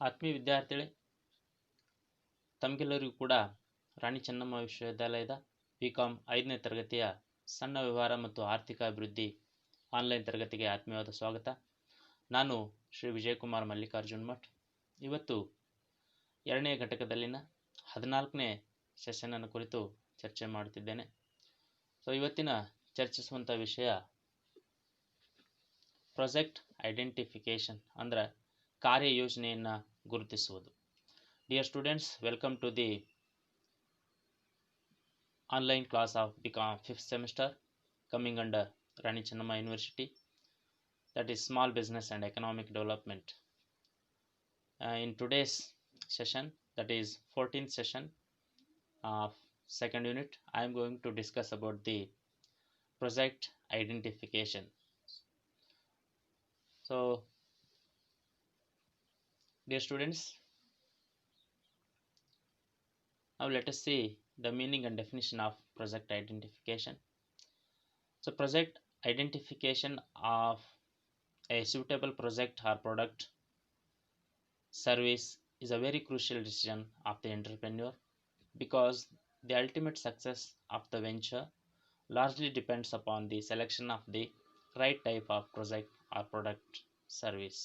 ಆತ್ಮೀಯ ವಿದ್ಯಾರ್ಥಿಗಳೇ, ತಮಗೆಲ್ಲರಿಗೂ ಕೂಡ ರಾಣಿ ಚೆನ್ನಮ್ಮ ವಿಶ್ವವಿದ್ಯಾಲಯದ BCom 5ನೇ ತರಗತಿಯ ಸಣ್ಣ ವ್ಯವಹಾರ ಮತ್ತು ಆರ್ಥಿಕ ಅಭಿವೃದ್ಧಿ ಆನ್ಲೈನ್ ತರಗತಿಗೆ ಆತ್ಮೀಯವಾದ ಸ್ವಾಗತ. ನಾನು ಶ್ರೀ ವಿಜಯಕುಮಾರ್ ಮಲ್ಲಿಕಾರ್ಜುನ್ ಮಠ್. ಇವತ್ತು 2ನೇ ಘಟಕದಲ್ಲಿನ 14ನೇ ಸೆಷನನ್ನು ಕುರಿತು ಚರ್ಚೆ ಮಾಡುತ್ತಿದ್ದೇನೆ. ಇವತ್ತಿನ ಚರ್ಚಿಸುವಂಥ ವಿಷಯ ಪ್ರಾಜೆಕ್ಟ್ ಐಡೆಂಟಿಫಿಕೇಶನ್, ಅಂದ್ರೆ ಕಾರ್ಯಯೋಜನೆಯನ್ನು ಗುರುತಿಸುವುದು. Dear students, welcome to the online class of BCom 5th semester coming under Rani Chennamma University, that is Small Business and Economic Development. In today's session, that is 14th session of second unit, I am going to discuss about the project identification. So, dear students, now let us see the meaning and definition of project identification. So project identification of a suitable project or product service is a very crucial decision of the entrepreneur, because the ultimate success of the venture largely depends upon the selection of the right type of project or product service.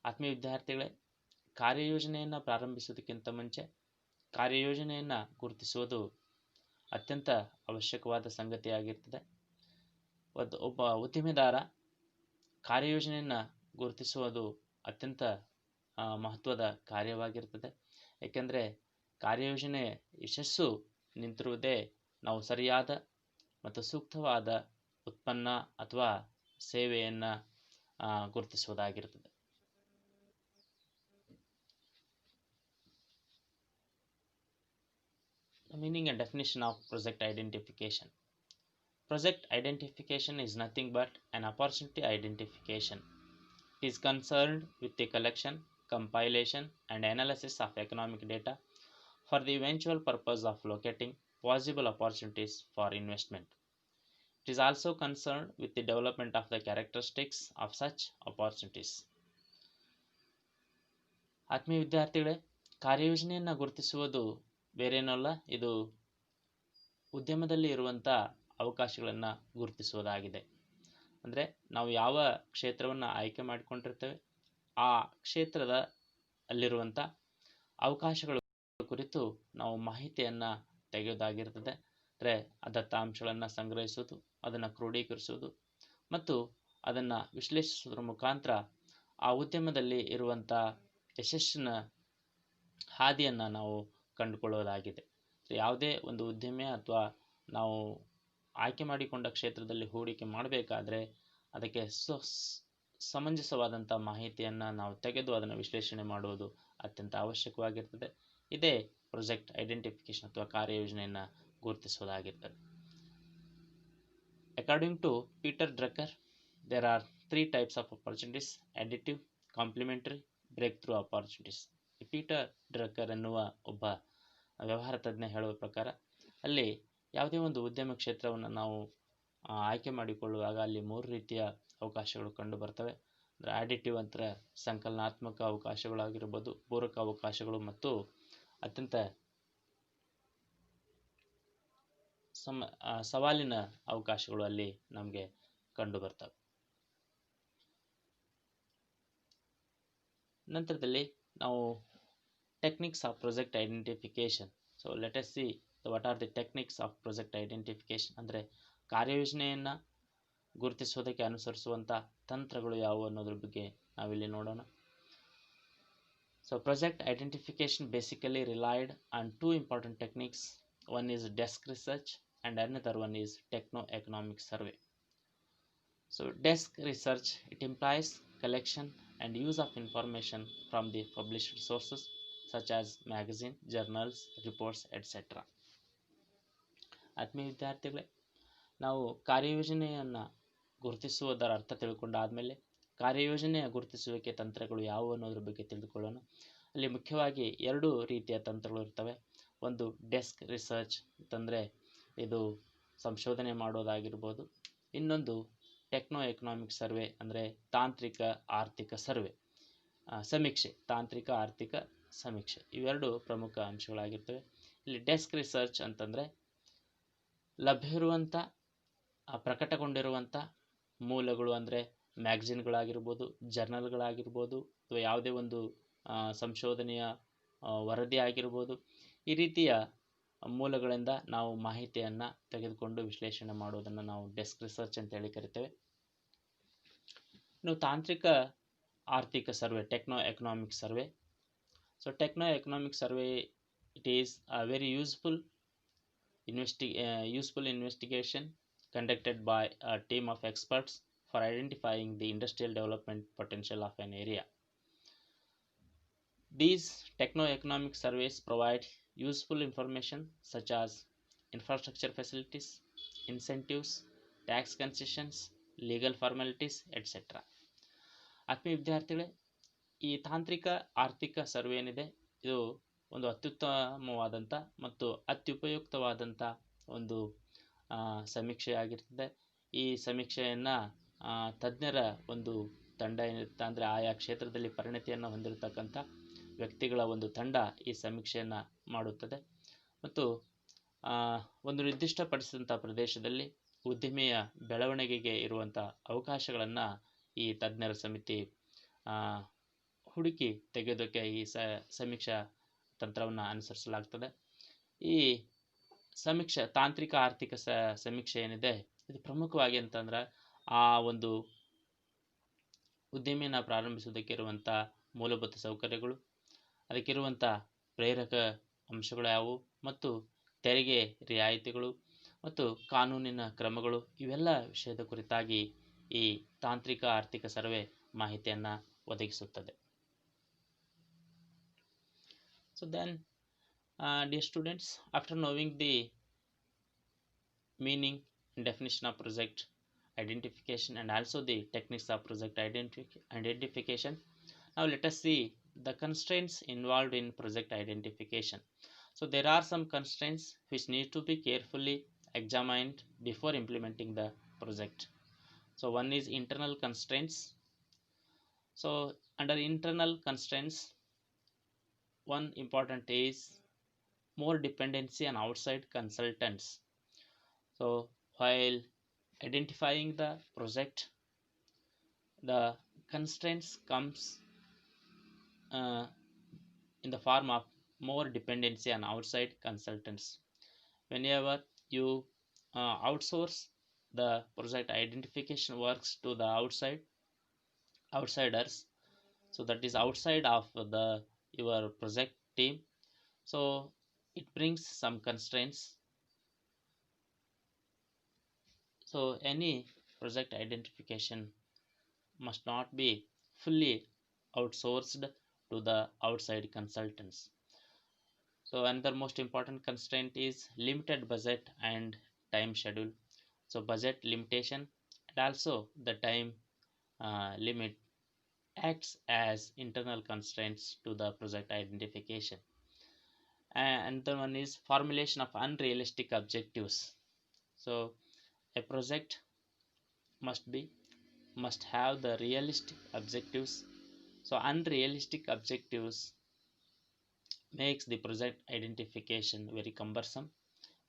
ಆತ್ಮೀಯ ವಿದ್ಯಾರ್ಥಿಗಳೇ, ಕಾರ್ಯಯೋಜನೆಯನ್ನು ಪ್ರಾರಂಭಿಸುವುದಕ್ಕಿಂತ ಮುಂಚೆ ಕಾರ್ಯಯೋಜನೆಯನ್ನು ಗುರುತಿಸುವುದು ಅತ್ಯಂತ ಅವಶ್ಯಕವಾದ ಸಂಗತಿಯಾಗಿರ್ತದೆ. ಒಬ್ಬ ಉದ್ಯಮಿದಾರ ಕಾರ್ಯಯೋಜನೆಯನ್ನು ಗುರುತಿಸುವುದು ಅತ್ಯಂತ ಮಹತ್ವದ ಕಾರ್ಯವಾಗಿರ್ತದೆ. ಏಕೆಂದರೆ ಕಾರ್ಯಯೋಜನೆ ಯಶಸ್ಸು ನಿಂತಿರುವುದೇ ನಾವು ಸರಿಯಾದ ಮತ್ತು ಸೂಕ್ತವಾದ ಉತ್ಪನ್ನ ಅಥವಾ ಸೇವೆಯನ್ನು ಗುರುತಿಸುವುದಾಗಿರ್ತದೆ. The meaning and definition of project identification. Project identification is nothing but an opportunity identification. It is concerned with the collection, compilation, and analysis of economic data for the eventual purpose of locating possible opportunities for investment. It is also concerned with the development of the characteristics of such opportunities. ಆತ್ಮೀಯ ವಿದ್ಯಾರ್ಥಿಗಳೇ, ಕಾರ್ಯಯೋಜನೆಯನ್ನು ಗುರುತಿಸುವುದು ಬೇರೇನಲ್ಲ, ಇದು ಉದ್ಯಮದಲ್ಲಿ ಇರುವಂಥ ಅವಕಾಶಗಳನ್ನು ಗುರುತಿಸುವುದಾಗಿದೆ. ಅಂದರೆ ನಾವು ಯಾವ ಕ್ಷೇತ್ರವನ್ನು ಆಯ್ಕೆ ಮಾಡಿಕೊಂಡಿರ್ತೇವೆ ಆ ಕ್ಷೇತ್ರದ ಅಲ್ಲಿರುವಂಥ ಅವಕಾಶಗಳ ಕುರಿತು ನಾವು ಮಾಹಿತಿಯನ್ನು ತೆಗೆಯೋದಾಗಿರ್ತದೆ. ಅಂದರೆ ದತ್ತಾಂಶಗಳನ್ನು ಸಂಗ್ರಹಿಸುವುದು, ಅದನ್ನು ಕ್ರೋಢೀಕರಿಸುವುದು ಮತ್ತು ಅದನ್ನು ವಿಶ್ಲೇಷಿಸುವುದರ ಮುಖಾಂತರ ಆ ಉದ್ಯಮದಲ್ಲಿ ಇರುವಂಥ ಯಶಸ್ಸಿನ ಹಾದಿಯನ್ನು ನಾವು ಕಂಡುಕೊಳ್ಳೋದಾಗಿದೆ. ಯಾವುದೇ ಒಂದು ಉದ್ಯಮ ಅಥವಾ ನಾವು ಆಯ್ಕೆ ಮಾಡಿಕೊಂಡ ಕ್ಷೇತ್ರದಲ್ಲಿ ಹೂಡಿಕೆ ಮಾಡಬೇಕಾದ್ರೆ ಅದಕ್ಕೆ ಸಮಂಜಸವಾದಂಥ ಮಾಹಿತಿಯನ್ನು ನಾವು ತೆಗೆದು ಅದನ್ನು ವಿಶ್ಲೇಷಣೆ ಮಾಡುವುದು ಅತ್ಯಂತ ಅವಶ್ಯಕವಾಗಿರ್ತದೆ. ಇದೇ ಪ್ರಾಜೆಕ್ಟ್ ಐಡೆಂಟಿಫಿಕೇಶನ್ ಅಥವಾ ಕಾರ್ಯಯೋಜನೆಯನ್ನು ಗುರುತಿಸುವುದಾಗಿರ್ತದೆ. According to Peter Drucker, there are 3 types of opportunities: additive, complementary, breakthrough opportunities. Peter Drucker ಎನ್ನುವ ಒಬ್ಬ ವ್ಯವಹಾರ ತಜ್ಞ ಹೇಳುವ ಪ್ರಕಾರ ಅಲ್ಲಿ ಯಾವುದೇ ಒಂದು ಉದ್ಯಮ ಕ್ಷೇತ್ರವನ್ನು ನಾವು ಆಯ್ಕೆ ಮಾಡಿಕೊಳ್ಳುವಾಗ ಅಲ್ಲಿ 3 ರೀತಿಯ ಅವಕಾಶಗಳು ಕಂಡು ಬರ್ತವೆ. ಅಂದರೆ ಆಡಿಟಿವ್ ಅಂದರೆ ಸಂಕಲನಾತ್ಮಕ ಅವಕಾಶಗಳಾಗಿರ್ಬೋದು, ಪೂರಕ ಅವಕಾಶಗಳು ಮತ್ತು ಅತ್ಯಂತ ಸವಾಲಿನ ಅವಕಾಶಗಳು ಅಲ್ಲಿ ನಮಗೆ ಕಂಡು ಬರ್ತವೆ. ನಂತರದಲ್ಲಿ ನಾವು techniques of project identification. So let us see what are the techniques of project identification. ಅಂದರೆ ಕಾರ್ಯಯೋಜನೆಯನ್ನು ಗುರುತಿಸುವುದಕ್ಕೆ ಅನುಸರಿಸುವಂಥ ತಂತ್ರಗಳು ಯಾವುವು ಅನ್ನೋದ್ರ ಬಗ್ಗೆ ನಾವಿಲ್ಲಿ ನೋಡೋಣ. So project identification basically relied on 2 important techniques. One is desk research and another one is techno-economic survey. So desk research, it implies collection and use of information from the published sources such as magazine, journals, reports, etc. ಆತ್ಮೀಯ ವಿದ್ಯಾರ್ಥಿಗಳೇ, ನಾವು ಕಾರ್ಯಯೋಜನೆಯನ್ನು ಗುರುತಿಸುವುದರ ಅರ್ಥ ತಿಳ್ಕೊಂಡಾದಮೇಲೆ ಕಾರ್ಯಯೋಜನೆಯ ಗುರುತಿಸುವಿಕೆ ತಂತ್ರಗಳು ಯಾವುವು ಅನ್ನೋದ್ರ ಬಗ್ಗೆ ತಿಳಿದುಕೊಳ್ಳೋಣ. ಅಲ್ಲಿ ಮುಖ್ಯವಾಗಿ 2 ರೀತಿಯ ತಂತ್ರಗಳು ಇರ್ತವೆ. ಒಂದು ಡೆಸ್ಕ್ ರಿಸರ್ಚ್ ಅಂತಂದರೆ ಇದು ಸಂಶೋಧನೆ ಮಾಡೋದಾಗಿರ್ಬೋದು. ಇನ್ನೊಂದು ಟೆಕ್ನೋ ಎಕನಾಮಿಕ್ ಸರ್ವೆ ಅಂದರೆ ತಾಂತ್ರಿಕ ಆರ್ಥಿಕ ಸರ್ವೆ. ಸಮೀಕ್ಷೆ, ತಾಂತ್ರಿಕ ಆರ್ಥಿಕ ಸಮೀಕ್ಷೆ, ಇವೆರಡು ಪ್ರಮುಖ ಅಂಶಗಳಾಗಿರ್ತವೆ. ಇಲ್ಲಿ ಡೆಸ್ಕ್ ರಿಸರ್ಚ್ ಅಂತಂದರೆ ಲಭ್ಯವಿರುವಂಥ ಪ್ರಕಟಗೊಂಡಿರುವಂಥ ಮೂಲಗಳು, ಅಂದರೆ ಮ್ಯಾಗಝಿನ್ಗಳಾಗಿರ್ಬೋದು, ಜರ್ನಲ್ಗಳಾಗಿರ್ಬೋದು, ಅಥವಾ ಯಾವುದೇ ಒಂದು ಸಂಶೋಧನೆಯ ವರದಿ ಆಗಿರ್ಬೋದು, ಈ ರೀತಿಯ ಮೂಲಗಳಿಂದ ನಾವು ಮಾಹಿತಿಯನ್ನು ತೆಗೆದುಕೊಂಡು ವಿಶ್ಲೇಷಣೆ ಮಾಡೋದನ್ನು ನಾವು ಡೆಸ್ಕ್ ರಿಸರ್ಚ್ ಅಂತೇಳಿ ಕರಿತೇವೆ. ಇನ್ನು ತಾಂತ್ರಿಕ ಆರ್ಥಿಕ survey, techno economic survey. So techno economic survey, it is a very useful investigation conducted by a team of experts for identifying the industrial development potential of an area. These techno-economic surveys provide useful information such as infrastructure facilities, incentives, tax concessions, legal formalities, etc. ಆತ್ಮೀಯ ವಿದ್ಯಾರ್ಥಿಗಳೇ, ಈ ತಾಂತ್ರಿಕ ಆರ್ಥಿಕ survey ಏನಿದೆ, ಇದು ಒಂದು ಅತ್ಯುತ್ತಮವಾದಂಥ ಮತ್ತು ಅತ್ಯುಪಯುಕ್ತವಾದಂಥ ಒಂದು ಸಮೀಕ್ಷೆಯಾಗಿರ್ತದೆ. ಈ ಸಮೀಕ್ಷೆಯನ್ನು ತಜ್ಞರ ಒಂದು ತಂಡ ಏನಿರುತ್ತೆ, ಅಂದರೆ ಆಯಾ ಕ್ಷೇತ್ರದಲ್ಲಿ ಪರಿಣತಿಯನ್ನು ಹೊಂದಿರತಕ್ಕಂಥ ವ್ಯಕ್ತಿಗಳ ಒಂದು ತಂಡ ಈ ಸಮೀಕ್ಷೆಯನ್ನು ಮಾಡುತ್ತದೆ. ಮತ್ತು ಒಂದು ನಿರ್ದಿಷ್ಟಪಡಿಸಿದಂಥ ಪ್ರದೇಶದಲ್ಲಿ ಉದ್ದಿಮೆಯ ಬೆಳವಣಿಗೆಗೆ ಇರುವಂಥ ಅವಕಾಶಗಳನ್ನು ಈ ತಜ್ಞರ ಸಮಿತಿ ಹುಡುಕಿ ತೆಗೆಯೋದಕ್ಕೆ ಈ ಸಮೀಕ್ಷಾ ತಂತ್ರವನ್ನು ಅನುಸರಿಸಲಾಗ್ತದೆ. ಈ ಸಮೀಕ್ಷೆ, ತಾಂತ್ರಿಕ ಆರ್ಥಿಕ ಸಮೀಕ್ಷೆ ಏನಿದೆ, ಇದು ಪ್ರಮುಖವಾಗಿ ಅಂತಂದ್ರೆ ಆ ಒಂದು ಉದ್ದಿಮೆಯನ್ನು ಪ್ರಾರಂಭಿಸೋದಕ್ಕೆ ಇರುವಂಥ ಮೂಲಭೂತ ಸೌಕರ್ಯಗಳು, ಅದಕ್ಕಿರುವಂಥ ಪ್ರೇರಕ ಅಂಶಗಳು ಯಾವುವು, ಮತ್ತು ತೆರಿಗೆ ರಿಯಾಯಿತಿಗಳು ಮತ್ತು ಕಾನೂನಿನ ಕ್ರಮಗಳು, ಇವೆಲ್ಲ ವಿಷಯದ ಕುರಿತಾಗಿ ಈ ತಾಂತ್ರಿಕ ಆರ್ಥಿಕ ಸರ್ವೆ ಮಾಹಿತಿಯನ್ನು ಒದಗಿಸುತ್ತದೆ. So then, dear students, after knowing the meaning and definition of project identification and also the techniques of project identification, now let us see the constraints involved in project identification. So there are some constraints which need to be carefully examined before implementing the project. So one is internal constraints. So under internal constraints, one important is more dependency on outside consultants. So while identifying the project, the constraints comes in the form of more dependency on outside consultants. Whenever you outsource the project identification works to the outsiders, so that is outside of your project team, so it brings some constraints. So any project identification must not be fully outsourced to the outside consultants. So another most important constraint is limited budget and time schedule. So budget limitation and also the time limit acts as internal constraints to the project identification. And the one is formulation of unrealistic objectives. So a project must have the realistic objectives. So unrealistic objectives makes the project identification very cumbersome,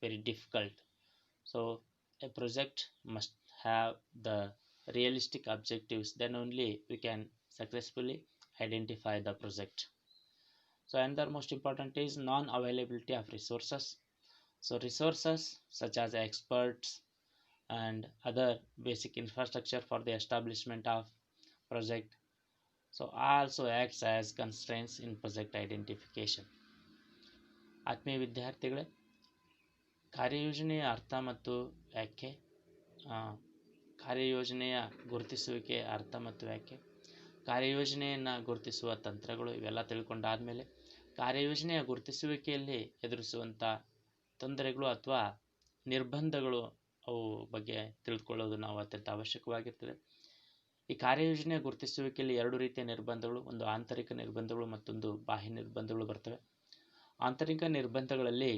very difficult. So a project must have the realistic objectives, then only we can successfully identify the project. So another most important is non-availability of resources. So resources such as experts and other basic infrastructure for the establishment of project, so also acts as constraints in project identification. ಆತ್ಮೀಯ ವಿದ್ಯಾರ್ಥಿಗಳೇ, ಕಾರ್ಯಯೋಜನೆಯ ಅರ್ಥ ಮತ್ತು ವ್ಯಾಖ್ಯೆ, ಕಾರ್ಯಯೋಜನೆಯ ಗುರುತಿಸುವಿಕೆ ಅರ್ಥ ಮತ್ತು ವ್ಯಾಖ್ಯೆ, ಕಾರ್ಯಯೋಜನೆಯನ್ನು ಗುರುತಿಸುವ ತಂತ್ರಗಳು, ಇವೆಲ್ಲ ತಿಳ್ಕೊಂಡಾದಮೇಲೆ ಕಾರ್ಯಯೋಜನೆಯ ಗುರುತಿಸುವಿಕೆಯಲ್ಲಿ ಎದುರಿಸುವಂಥ ತೊಂದರೆಗಳು ಅಥವಾ ನಿರ್ಬಂಧಗಳು ಅವು ಬಗ್ಗೆ ತಿಳಿದುಕೊಳ್ಳೋದು ನಾವು ಅತ್ಯಂತ ಅವಶ್ಯಕವಾಗಿರ್ತದೆ. ಈ ಕಾರ್ಯಯೋಜನೆಯ ಗುರುತಿಸುವಿಕೆಯಲ್ಲಿ ಎರಡು ರೀತಿಯ ನಿರ್ಬಂಧಗಳು, ಒಂದು ಆಂತರಿಕ ನಿರ್ಬಂಧಗಳು, ಮತ್ತೊಂದು ಬಾಹ್ಯ ನಿರ್ಬಂಧಗಳು ಬರ್ತವೆ. ಆಂತರಿಕ ನಿರ್ಬಂಧಗಳಲ್ಲಿ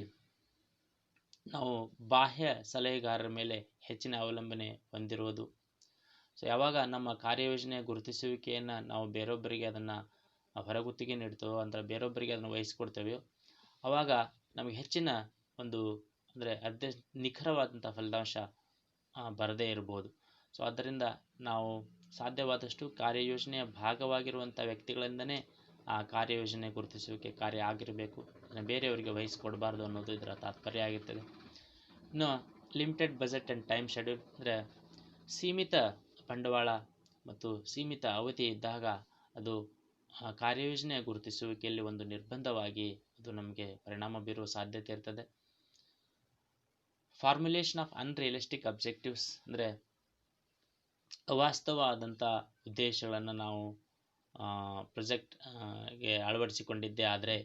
ನಾವು ಬಾಹ್ಯ ಸಲಹೆಗಾರರ ಮೇಲೆ ಹೆಚ್ಚಿನ ಅವಲಂಬನೆ ಹೊಂದಿರುವುದು. ಸೊ ಯಾವಾಗ ನಮ್ಮ ಕಾರ್ಯಯೋಜನೆಯ ಗುರುತಿಸುವಿಕೆಯನ್ನು ನಾವು ಬೇರೊಬ್ಬರಿಗೆ ಅದನ್ನು ಹೊರಗುತ್ತಿಗೆ ನೀಡ್ತೇವೋ ಅಂದರೆ ಬೇರೊಬ್ಬರಿಗೆ ಅದನ್ನು ವಹಿಸಿಕೊಡ್ತೇವೆಯೋ ಆವಾಗ ನಮಗೆ ಹೆಚ್ಚಿನ ಒಂದು ಅಂದರೆ ನಿಖರವಾದಂಥ ಫಲಿತಾಂಶ ಬರದೇ ಇರ್ಬೋದು. ಸೊ ಆದ್ದರಿಂದ ನಾವು ಸಾಧ್ಯವಾದಷ್ಟು ಕಾರ್ಯಯೋಜನೆಯ ಭಾಗವಾಗಿರುವಂಥ ವ್ಯಕ್ತಿಗಳಿಂದನೇ ಆ ಕಾರ್ಯಯೋಜನೆ ಗುರುತಿಸುವಿಕೆ ಕಾರ್ಯ ಆಗಿರಬೇಕು, ಅದನ್ನು ಬೇರೆಯವರಿಗೆ ವಹಿಸಿಕೊಡಬಾರ್ದು ಅನ್ನೋದು ಇದರ ತಾತ್ಪರ್ಯ ಆಗಿರ್ತದೆ. ಇನ್ನು limited budget and time schedule ಅಂದರೆ ಸೀಮಿತ ಬಂಡವಾಳ ಮತ್ತು ಸೀಮಿತ ಅವಧಿ ಇದ್ದಾಗ ಅದು ಕಾರ್ಯಯೋಜನೆಯ ಗುರುತಿಸುವಿಕೆಯಲ್ಲಿ ಒಂದು ನಿರ್ಬಂಧವಾಗಿ ಅದು ನಮಗೆ ಪರಿಣಾಮ ಬೀರುವ ಸಾಧ್ಯತೆ ಇರ್ತದೆ. ಫಾರ್ಮುಲೇಷನ್ ಆಫ್ ಅನ್ರಿಯಲಿಸ್ಟಿಕ್ ಅಬ್ಜೆಕ್ಟಿವ್ಸ್ ಅಂದರೆ ಅವಾಸ್ತವವಾದಂಥ ಉದ್ದೇಶಗಳನ್ನು ನಾವು ಪ್ರಾಜೆಕ್ಟ್ಗೆ ಅಳವಡಿಸಿಕೊಂಡಿದ್ದೇ ಆದರೆ,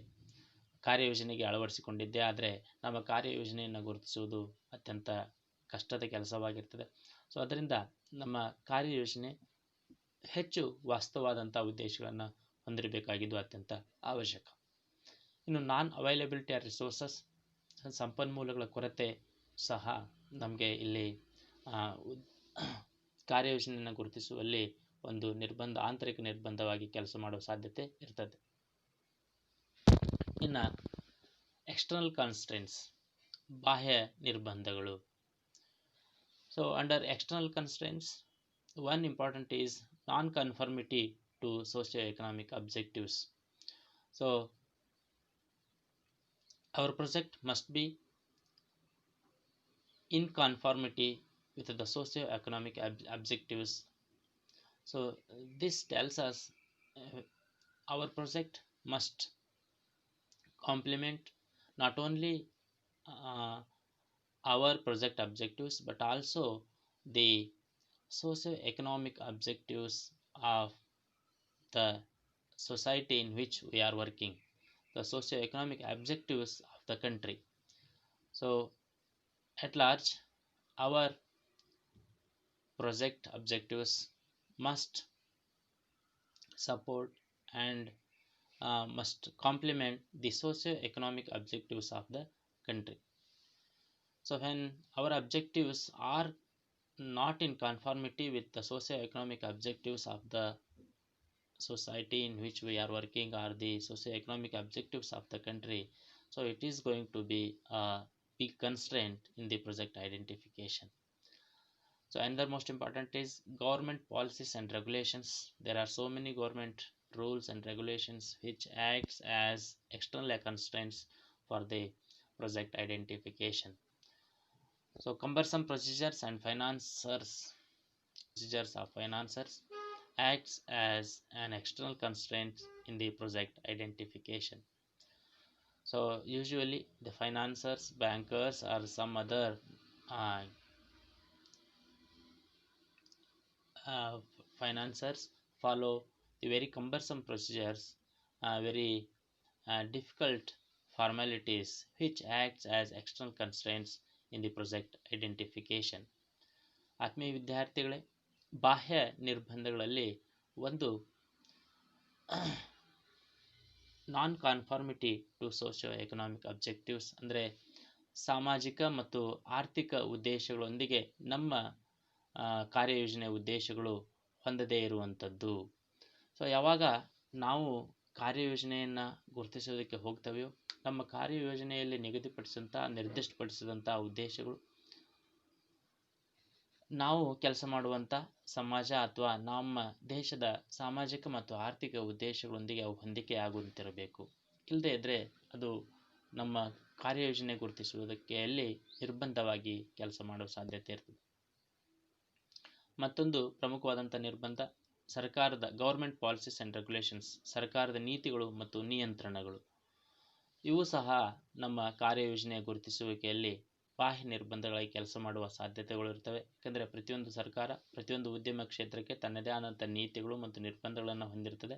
ಕಾರ್ಯಯೋಜನೆಗೆ ಅಳವಡಿಸಿಕೊಂಡಿದ್ದೇ ಆದರೆ ನಮ್ಮ ಕಾರ್ಯಯೋಜನೆಯನ್ನು ಗುರುತಿಸುವುದು ಅತ್ಯಂತ ಕಷ್ಟದ ಕೆಲಸವಾಗಿರ್ತದೆ. ಸೊ ಅದರಿಂದ ನಮ್ಮ ಕಾರ್ಯಯೋಜನೆ ಹೆಚ್ಚು ವಾಸ್ತವವಾದಂಥ ಉದ್ದೇಶಗಳನ್ನು ಹೊಂದಿರಬೇಕಾಗಿದ್ದು ಅತ್ಯಂತ ಅವಶ್ಯಕ. ಇನ್ನು ನಾನ್ ಅವೈಲಬಿಲಿಟಿ ಆರ್ ರಿಸೋರ್ಸಸ್, ಸಂಪನ್ಮೂಲಗಳ ಕೊರತೆ ಸಹ ನಮಗೆ ಇಲ್ಲಿ ಕಾರ್ಯಯೋಜನೆಯನ್ನು ಗುರುತಿಸುವಲ್ಲಿ ಒಂದು ಆಂತರಿಕ ನಿರ್ಬಂಧವಾಗಿ ಕೆಲಸ ಮಾಡುವ ಸಾಧ್ಯತೆ ಇರ್ತದೆ. ಇನ್ನು ಎಕ್ಸ್ಟರ್ನಲ್ ಕಾನ್ಸ್ಟ್ರೆಂಟ್ಸ್, ಬಾಹ್ಯ ನಿರ್ಬಂಧಗಳು. So under external constraints, one important is non-conformity to socio-economic objectives. So our project must be in conformity with the socio-economic objectives. So this tells us our project must complement not only our project objectives but also the socio-economic objectives of the society in which we are working, the socio-economic objectives of the country. So at large, our project objectives must support and must complement the socio-economic objectives of the country. So when our objectives are not in conformity with the socio-economic objectives of the society in which we are working or the socio-economic objectives of the country, so it is going to be a big constraint in the project identification. So another most important is government policies and regulations. There are so many government rules and regulations which acts as external constraints for the project identification. So cumbersome procedures and procedures of financiers acts as an external constraint in the project identification. So usually the financiers, bankers or some other financiers follow the very cumbersome procedures, very difficult formalities which acts as external constraints in the project identification. ಆತ್ಮೀಯ ವಿದ್ಯಾರ್ಥಿಗಳೇ, ಬಾಹ್ಯ ನಿರ್ಬಂಧಗಳಲ್ಲಿ ಒಂದು ನಾನ್ ಕಾನ್ಫಾರ್ಮಿಟಿ to socio economic objectives ಅಂದರೆ ಸಾಮಾಜಿಕ ಮತ್ತು ಆರ್ಥಿಕ ಉದ್ದೇಶಗಳೊಂದಿಗೆ ನಮ್ಮ ಕಾರ್ಯಯೋಜನೆಯ ಉದ್ದೇಶಗಳು ಹೊಂದದೇ ಇರುವಂಥದ್ದು. ಸೊ ಯಾವಾಗ ನಾವು ಕಾರ್ಯಯೋಜನೆಯನ್ನು ಗುರುತಿಸೋದಕ್ಕೆ ಹೋಗ್ತವೆಯೋ ನಮ್ಮ ಕಾರ್ಯಯೋಜನೆಯಲ್ಲಿ ನಿರ್ದಿಷ್ಟಪಡಿಸಿದಂಥ ಉದ್ದೇಶಗಳು ನಾವು ಕೆಲಸ ಮಾಡುವಂಥ ಸಮಾಜ ಅಥವಾ ನಮ್ಮ ದೇಶದ ಸಾಮಾಜಿಕ ಮತ್ತು ಆರ್ಥಿಕ ಉದ್ದೇಶಗಳೊಂದಿಗೆ ಅವು ಹೊಂದಿಕೆ ಆಗುವಂತಿರಬೇಕು. ಇಲ್ಲದೇ ಇದ್ದರೆ ಅದು ನಮ್ಮ ಕಾರ್ಯಯೋಜನೆ ಗುರುತಿಸುವುದಕ್ಕೆ ಅಲ್ಲಿ ನಿರ್ಬಂಧವಾಗಿ ಕೆಲಸ ಮಾಡುವ ಸಾಧ್ಯತೆ ಇರ್ತದೆ. ಮತ್ತೊಂದು ಪ್ರಮುಖವಾದಂಥ ನಿರ್ಬಂಧ ಸರ್ಕಾರದ ಗೌರ್ಮೆಂಟ್ ಪಾಲಿಸೀಸ್ ಆ್ಯಂಡ್ ರೆಗ್ಯುಲೇಷನ್ಸ್, ಸರ್ಕಾರದ ನೀತಿಗಳು ಮತ್ತು ನಿಯಂತ್ರಣಗಳು. ಇವು ಸಹ ನಮ್ಮ ಕಾರ್ಯಯೋಜನೆಯ ಗುರುತಿಸುವಿಕೆಯಲ್ಲಿ ಬಾಹ್ಯ ನಿರ್ಬಂಧಗಳಾಗಿ ಕೆಲಸ ಮಾಡುವ ಸಾಧ್ಯತೆಗಳು ಇರ್ತವೆ. ಯಾಕೆಂದರೆ ಪ್ರತಿಯೊಂದು ಸರ್ಕಾರ ಪ್ರತಿಯೊಂದು ಉದ್ಯಮ ಕ್ಷೇತ್ರಕ್ಕೆ ತನ್ನದೇ ಆದಂಥ ನೀತಿಗಳು ಮತ್ತು ನಿರ್ಬಂಧಗಳನ್ನು ಹೊಂದಿರ್ತದೆ.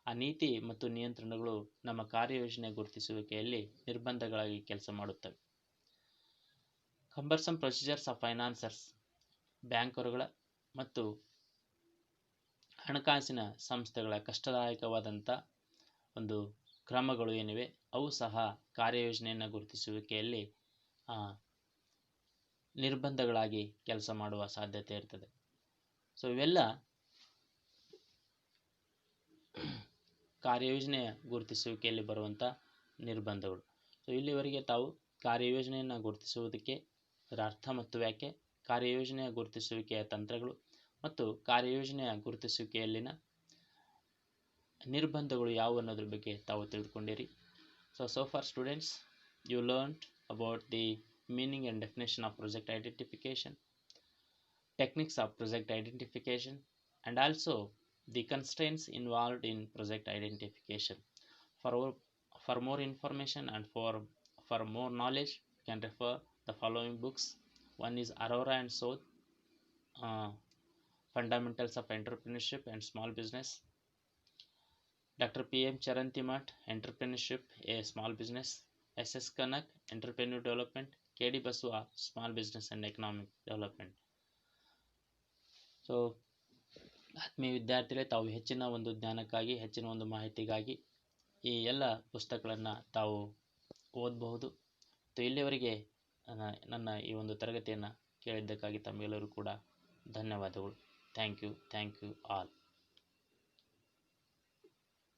ಆ ನೀತಿ ಮತ್ತು ನಿಯಂತ್ರಣಗಳು ನಮ್ಮ ಕಾರ್ಯಯೋಜನೆ ಗುರುತಿಸುವಿಕೆಯಲ್ಲಿ ನಿರ್ಬಂಧಗಳಾಗಿ ಕೆಲಸ ಮಾಡುತ್ತವೆ. ಕಂಬರ್ಸಮ್ ಪ್ರೊಸೀಜರ್ಸ್ ಆಫ್ ಫೈನಾನ್ಸರ್ಸ್, ಬ್ಯಾಂಕರುಗಳ ಮತ್ತು ಹಣಕಾಸಿನ ಸಂಸ್ಥೆಗಳ ಕಷ್ಟದಾಯಕವಾದಂಥ ಒಂದು ಕ್ರಮಗಳು ಏನಿವೆ ಅವು ಸಹ ಕಾರ್ಯಯೋಜನೆಯನ್ನು ಗುರುತಿಸುವಿಕೆಯಲ್ಲಿ ನಿರ್ಬಂಧಗಳಾಗಿ ಕೆಲಸ ಮಾಡುವ ಸಾಧ್ಯತೆ ಇರ್ತದೆ. ಸೊ ಇವೆಲ್ಲ ಕಾರ್ಯಯೋಜನೆಯ ಗುರುತಿಸುವಿಕೆಯಲ್ಲಿ ಬರುವಂಥ ನಿರ್ಬಂಧಗಳು. ಸೊ ಇಲ್ಲಿವರೆಗೆ ತಾವು ಕಾರ್ಯಯೋಜನೆಯನ್ನು ಗುರುತಿಸುವುದಕ್ಕೆ ಅದರ ಅರ್ಥ ಮತ್ತು ವ್ಯಾಖ್ಯೆ, ಕಾರ್ಯಯೋಜನೆಯ ಗುರುತಿಸುವಿಕೆಯ ತಂತ್ರಗಳು ಮತ್ತು ಕಾರ್ಯಯೋಜನೆಯ ಗುರುತಿಸುವಿಕೆಯಲ್ಲಿನ ನಿರ್ಬಂಧಗಳು ಯಾವುವು ಅನ್ನೋದ್ರ ಬಗ್ಗೆ ತಾವು ತಿಳಿದುಕೊಂಡಿರಿ. So far students, you learned about the meaning and definition of project identification, techniques of project identification, and also the constraints involved in project identification. For more information and for more knowledge, you can refer the following books. One is Arora and Sood, Fundamentals of Entrepreneurship and Small Business. Dr. P.M. Charantimat, Entrepreneurship, a Small Business. S.S. Kanak, Entrepreneur Development. K.D. Basua, Small Business and Economic Development. So ಆತ್ಮೀಯ ವಿದ್ಯಾರ್ಥಿಗಳೇ, ತಾವು ಹೆಚ್ಚಿನ ಒಂದು ಜ್ಞಾನಕ್ಕಾಗಿ, ಹೆಚ್ಚಿನ ಒಂದು ಮಾಹಿತಿಗಾಗಿ ಈ ಎಲ್ಲ ಪುಸ್ತಕಗಳನ್ನು ತಾವು ಓದಬಹುದು. ಇಲ್ಲಿಯವರೆಗೆ ನನ್ನ ಈ ಒಂದು ತರಗತಿಯನ್ನು ಕೇಳಿದ್ದಕ್ಕಾಗಿ ತಮಗೆಲ್ಲರೂ ಕೂಡ ಧನ್ಯವಾದಗಳು. Thank you all.